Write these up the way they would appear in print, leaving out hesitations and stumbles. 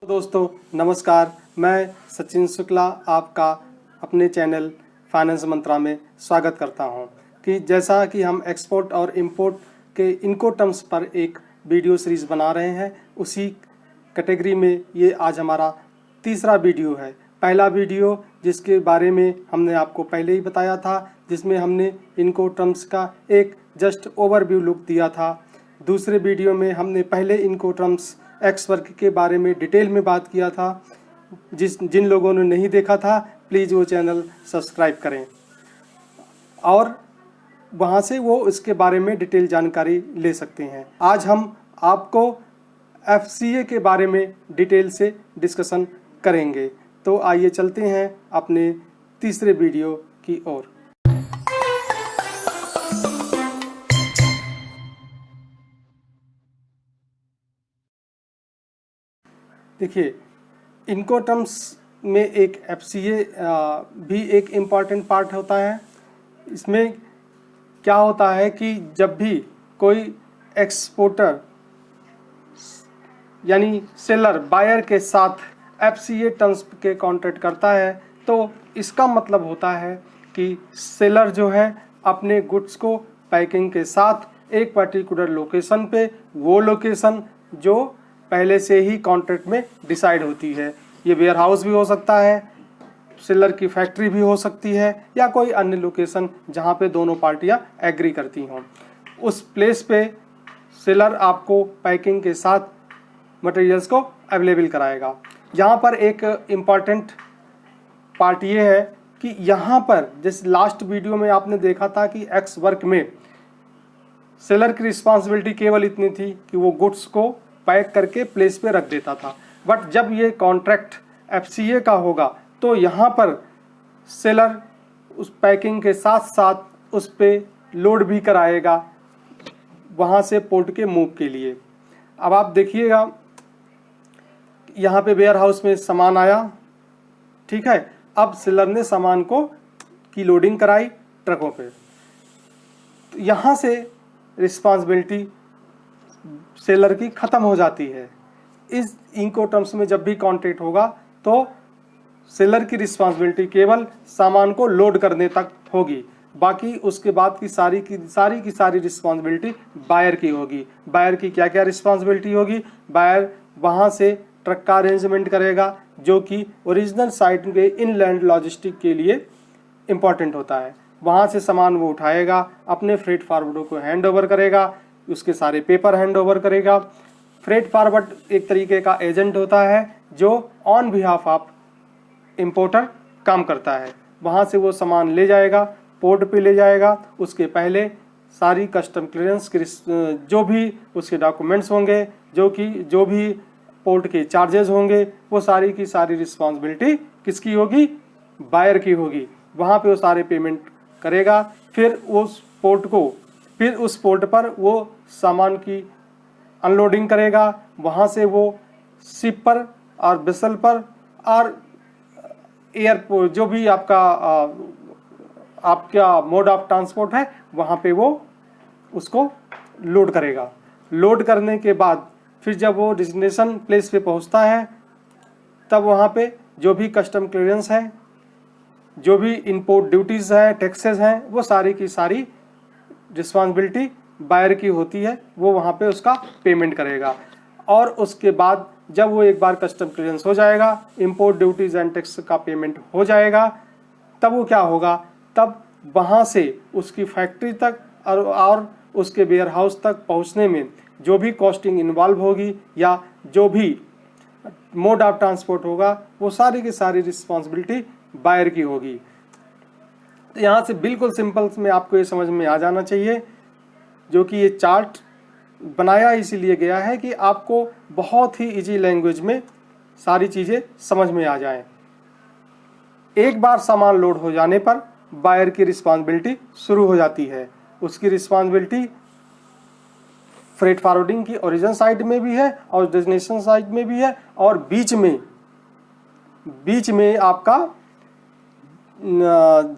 दोस्तों नमस्कार, मैं सचिन शुक्ला आपका अपने चैनल फाइनेंस मंत्रा में स्वागत करता हूं कि जैसा कि हम एक्सपोर्ट और इंपोर्ट के इनको टर्म्स पर एक वीडियो सीरीज़ बना रहे हैं, उसी कैटेगरी में ये आज हमारा तीसरा वीडियो है। पहला वीडियो जिसके बारे में हमने आपको पहले ही बताया था, जिसमें हमने इनको टर्म्स का एक जस्ट ओवरव्यू लुक दिया था। दूसरे वीडियो में हमने पहले इनको टर्म्स एक्स वर्क के बारे में डिटेल में बात किया था। जिन लोगों ने नहीं देखा था प्लीज़ वो चैनल सब्सक्राइब करें और वहाँ से वो इसके बारे में डिटेल जानकारी ले सकते हैं। आज हम आपको FCA के बारे में डिटेल से डिस्कशन करेंगे। तो आइए चलते हैं अपने तीसरे वीडियो की ओर। देखिए, इनको टर्म्स में एक FCA भी एक इम्पॉर्टेंट पार्ट होता है। इसमें क्या होता है कि जब भी कोई एक्सपोर्टर यानी सेलर बायर के साथ FCA टर्म्स के कॉन्ट्रैक्ट करता है, तो इसका मतलब होता है कि सेलर जो है अपने गुड्स को पैकिंग के साथ एक पर्टिकुलर लोकेशन पे, वो लोकेशन जो पहले से ही कॉन्ट्रैक्ट में डिसाइड होती है, ये वेयर हाउस भी हो सकता है, सेलर की फैक्ट्री भी हो सकती है, या कोई अन्य लोकेशन जहाँ पे दोनों पार्टियाँ एग्री करती हों, उस प्लेस पे सेलर आपको पैकिंग के साथ मटेरियल्स को अवेलेबल कराएगा। यहाँ पर एक इम्पॉर्टेंट पार्ट ये है कि यहाँ पर जिस लास्ट वीडियो में आपने देखा था कि एक्स वर्क में सेलर की रिस्पॉन्सिबिलिटी केवल इतनी थी कि वो गुड्स को पैक करके प्लेस पे रख देता था, बट जब ये कॉन्ट्रैक्ट FCA का होगा तो यहाँ पर सेलर उस पैकिंग के साथ साथ उस पे लोड भी कराएगा वहाँ से पोर्ट के मूव के लिए। अब आप देखिएगा, यहाँ पे वेयर हाउस में सामान आया, ठीक है। अब सेलर ने सामान की लोडिंग कराई ट्रकों पे, तो यहाँ से रिस्पॉन्सिबिलिटी सेलर की ख़त्म हो जाती है। इस इनको टर्म्स में जब भी कॉन्ट्रैक्ट होगा तो सेलर की रिस्पॉन्सिबिलिटी केवल सामान को लोड करने तक होगी, बाकी उसके बाद की सारी रिस्पॉन्सिबिलिटी बायर की होगी। बायर की क्या क्या रिस्पॉन्सिबिलिटी होगी? बायर वहाँ से ट्रक का अरेंजमेंट करेगा, जो कि ओरिजिनल साइट के इनलैंड लॉजिस्टिक के लिए इम्पॉर्टेंट होता है। वहाँ से सामान वो उठाएगा, अपने फ्रेट फॉरवर्डर को हैंड ओवर करेगा, उसके सारे पेपर हैंड ओवर करेगा। फ्रेट फॉरवर्ड एक तरीके का एजेंट होता है जो ऑन बिहाफ ऑफ इंपोर्टर काम करता है। वहाँ से वो सामान ले जाएगा, पोर्ट पे ले जाएगा। उसके पहले सारी कस्टम क्लियरेंस के जो भी उसके डॉक्यूमेंट्स होंगे, जो भी पोर्ट के चार्जेस होंगे, वो सारी की सारी रिस्पॉन्सिबिलिटी किसकी होगी? बायर की होगी। वहाँ पे वो सारे पेमेंट करेगा, फिर उस पोर्ट पर वो सामान की अनलोडिंग करेगा। वहाँ से वो शिप पर और वेसल पर और एयरपोर्ट जो भी आपका मोड ऑफ ट्रांसपोर्ट है, वहाँ पे वो उसको लोड करेगा। लोड करने के बाद फिर जब वो डेस्टिनेशन प्लेस पे पहुँचता है, तब वहाँ पे जो भी कस्टम क्लियरेंस है, जो भी इंपोर्ट ड्यूटीज़ हैं, टैक्सेस हैं, वो सारी की सारी रिस्पॉन्सिबिलिटी बायर की होती है। वो वहाँ पे उसका पेमेंट करेगा और उसके बाद जब वो एक बार कस्टम क्लियरेंस हो जाएगा, इंपोर्ट ड्यूटीज़ एंड टैक्स का पेमेंट हो जाएगा, तब वो क्या होगा? तब वहाँ से उसकी फैक्ट्री तक और उसके वेयर हाउस तक पहुँचने में जो भी कॉस्टिंग इन्वॉल्व होगी या जो भी मोड ऑफ ट्रांसपोर्ट होगा, वो सारी की सारी रिस्पॉन्सिबिलिटी बायर की होगी। तो यहाँ से बिल्कुल सिंपल में आपको ये समझ में आ जाना चाहिए, जो कि ये चार्ट बनाया इसीलिए गया है कि आपको बहुत ही इजी लैंग्वेज में सारी चीज़ें समझ में आ जाएं। एक बार सामान लोड हो जाने पर बायर की रिस्पॉन्सिबिलिटी शुरू हो जाती है। उसकी रिस्पॉन्सिबिलिटी फ्रेट फॉरवर्डिंग की ओरिजिन साइड में भी है और डेस्टिनेशन साइड में भी है, और बीच में आपका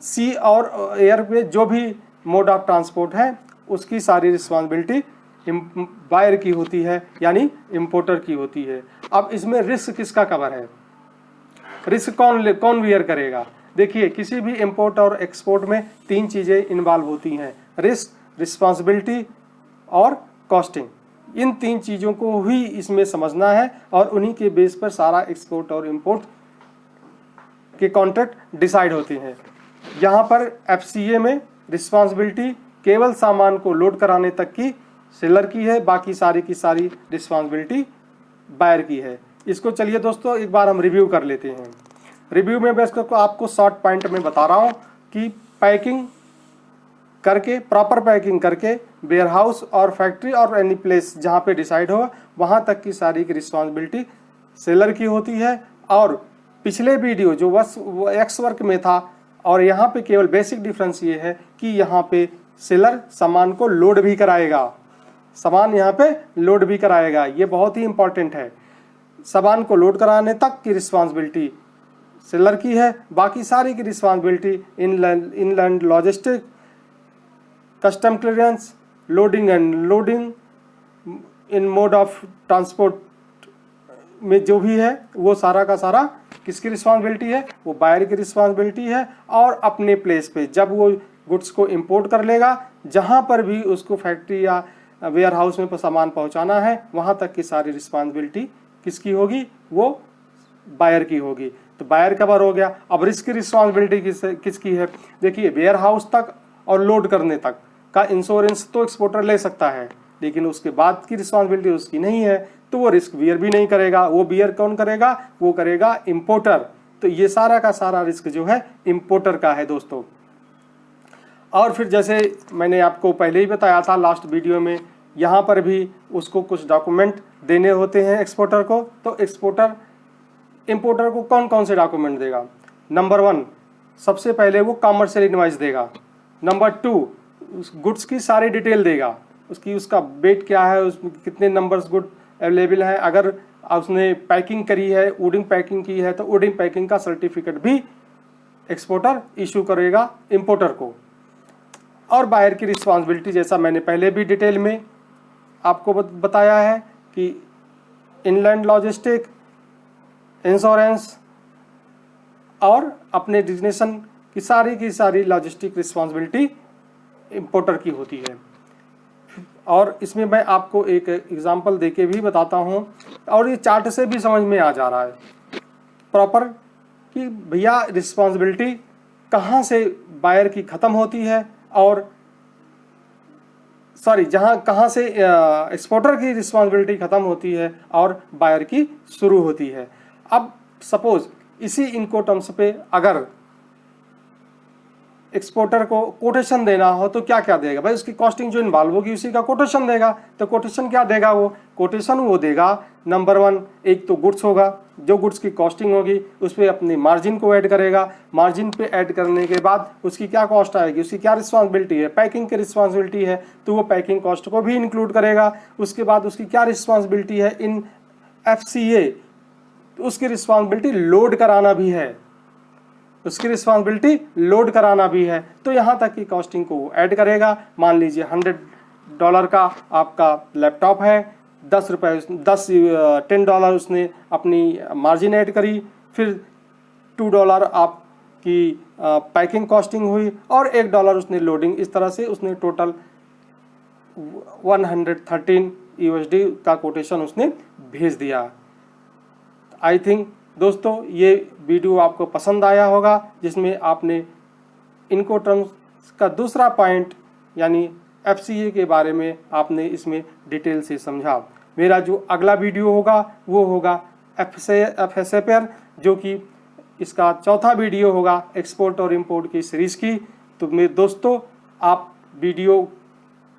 सी और एयर पे जो भी मोड ऑफ ट्रांसपोर्ट है, उसकी सारी रिस्पॉन्सिबिलिटी बायर की होती है यानी इंपोर्टर की होती है। अब इसमें रिस्क किसका कवर है, रिस्क कौन बियर करेगा? देखिए किसी भी इंपोर्ट और एक्सपोर्ट में 3 चीज़ें इन्वॉल्व होती हैं, रिस्क, रिस्पॉन्सिबिलिटी और कॉस्टिंग। इन 3 चीज़ों को ही इसमें समझना है और उन्हीं के बेस पर सारा एक्सपोर्ट और इंपोर्ट के कॉन्ट्रैक्ट डिसाइड होते हैं। यहाँ पर FCA में रिस्पॉन्सिबिलिटी केवल सामान को लोड कराने तक की सेलर की है, बाकी सारी की सारी रिस्पॉन्सिबिलिटी बायर की है। इसको चलिए दोस्तों एक बार हम रिव्यू कर लेते हैं। रिव्यू में मैं इसको आपको शॉर्ट पॉइंट में बता रहा हूँ कि पैकिंग करके, प्रॉपर पैकिंग करके वेयर हाउस और फैक्ट्री और एनी प्लेस जहाँ पे डिसाइड हो वहाँ तक की सारी की रिस्पॉन्सिबिलिटी सेलर की होती है। और पिछले वीडियो जो बस एक्स वर्क में था और यहाँ पे केवल बेसिक डिफरेंस ये है कि यहाँ पे सेलर सामान को लोड भी कराएगा, सामान यहाँ पे लोड भी कराएगा, ये बहुत ही इंपॉर्टेंट है। सामान को लोड कराने तक की रिस्पॉन्सिबिलिटी सेलर की है, बाकी सारी की responsibility inland logistic, custom clearance, loading and loading, in mode of transport में जो भी है वो सारा का सारा किसकी रिस्पॉन्सिबिलिटी है, वो बायर की रिस्पॉन्सिबिलिटी है। और अपने प्लेस पे जब वो गुड्स को इंपोर्ट कर लेगा, जहाँ पर भी उसको फैक्ट्री या वेयर हाउस में सामान पहुँचाना है वहाँ तक की सारी रिस्पॉन्सिबिलिटी किसकी होगी, वो बायर की होगी। तो बायर कवर हो गया। अब रिस्क की रिस्पॉन्सिबिलिटी किसकी है? देखिए वेयर हाउस तक और लोड करने तक का इंश्योरेंस तो एक्सपोर्टर ले सकता है, लेकिन उसके बाद की रिस्पॉन्सिबिलिटी उसकी नहीं है, तो वो रिस्क बियर भी नहीं करेगा। वो बियर कौन करेगा? वो करेगा इंपोर्टर। तो ये सारा का सारा रिस्क जो है इंपोर्टर का है दोस्तों। और फिर जैसे मैंने आपको पहले ही बताया था लास्ट वीडियो में, यहाँ पर भी उसको कुछ डॉक्यूमेंट देने होते हैं एक्सपोर्टर को। तो एक्सपोर्टर इंपोर्टर को कौन कौन से डॉक्यूमेंट देगा? नंबर 1 सबसे पहले वो कमर्शियल इनवॉइस देगा। नंबर 2 उस गुड्स की सारी डिटेल देगा, उसका वेट क्या है, उसमें कितने नंबर्स गुड अवेलेबल हैं। अगर उसने पैकिंग करी है, वुडिंग पैकिंग की है, तो वुडिंग पैकिंग का सर्टिफिकेट भी एक्सपोर्टर इशू करेगा इंपोर्टर को। और बायर की रिस्पॉन्सिबिलिटी जैसा मैंने पहले भी डिटेल में आपको बताया है कि इनलैंड लॉजिस्टिक, इंश्योरेंस और अपने डेस्टिनेशन की सारी लॉजिस्टिक रिस्पॉन्सिबिलिटी इंपोर्टर की होती है। और इसमें मैं आपको एक एग्जांपल देके भी बताता हूँ, और ये चार्ट से भी समझ में आ जा रहा है प्रॉपर कि भैया रिस्पॉन्सिबिलिटी कहाँ से बायर की ख़त्म होती है और कहाँ से एक्सपोर्टर की रिस्पॉन्सिबिलिटी ख़त्म होती है और बायर की शुरू होती है। अब सपोज इसी इनकोटम्स पे अगर एक्सपोर्टर को कोटेशन देना हो तो क्या क्या देगा भाई? उसकी कॉस्टिंग जो इन्वॉल्व होगी उसी का कोटेशन देगा। तो कोटेशन क्या देगा? वो कोटेशन वो देगा नंबर 1 एक तो गुड्स होगा, जो गुड्स की कॉस्टिंग होगी उस पर अपनी मार्जिन को ऐड करेगा। मार्जिन पे ऐड करने के बाद उसकी क्या कॉस्ट आएगी, उसकी क्या रिस्पॉन्सिबिलिटी है, पैकिंग की रिस्पॉन्सिबिलिटी है तो वो पैकिंग कॉस्ट को भी इंक्लूड करेगा। उसके बाद उसकी क्या रिस्पॉन्सिबिलिटी है इन FCA, उसकी रिस्पॉन्सिबिलिटी लोड कराना भी है, उसकी रिस्पॉन्सिबिलिटी लोड कराना भी है। तो यहाँ तक की कॉस्टिंग को वो ऐड करेगा। मान लीजिए $100 का आपका लैपटॉप है, $10 उसने अपनी मार्जिन ऐड करी, फिर $2 आपकी पैकिंग कॉस्टिंग हुई और $1 उसने लोडिंग। इस तरह से उसने टोटल 113 USD का कोटेशन उसने भेज दिया। आई थिंक दोस्तों ये वीडियो आपको पसंद आया होगा, जिसमें आपने इनकोटम्स का दूसरा पॉइंट यानी FCA के बारे में आपने इसमें डिटेल से समझा। मेरा जो अगला वीडियो होगा वो होगा FSA पर, जो कि इसका चौथा वीडियो होगा एक्सपोर्ट और इंपोर्ट की सीरीज़ की। तो मेरे दोस्तों आप वीडियो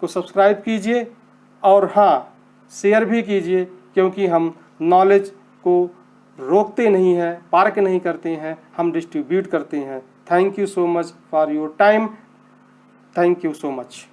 को सब्सक्राइब कीजिए और हाँ शेयर भी कीजिए, क्योंकि हम नॉलेज को रोकते नहीं हैं, पार्क नहीं करते हैं, हम डिस्ट्रीब्यूट करते हैं। Thank you so much for your time. Thank you so much.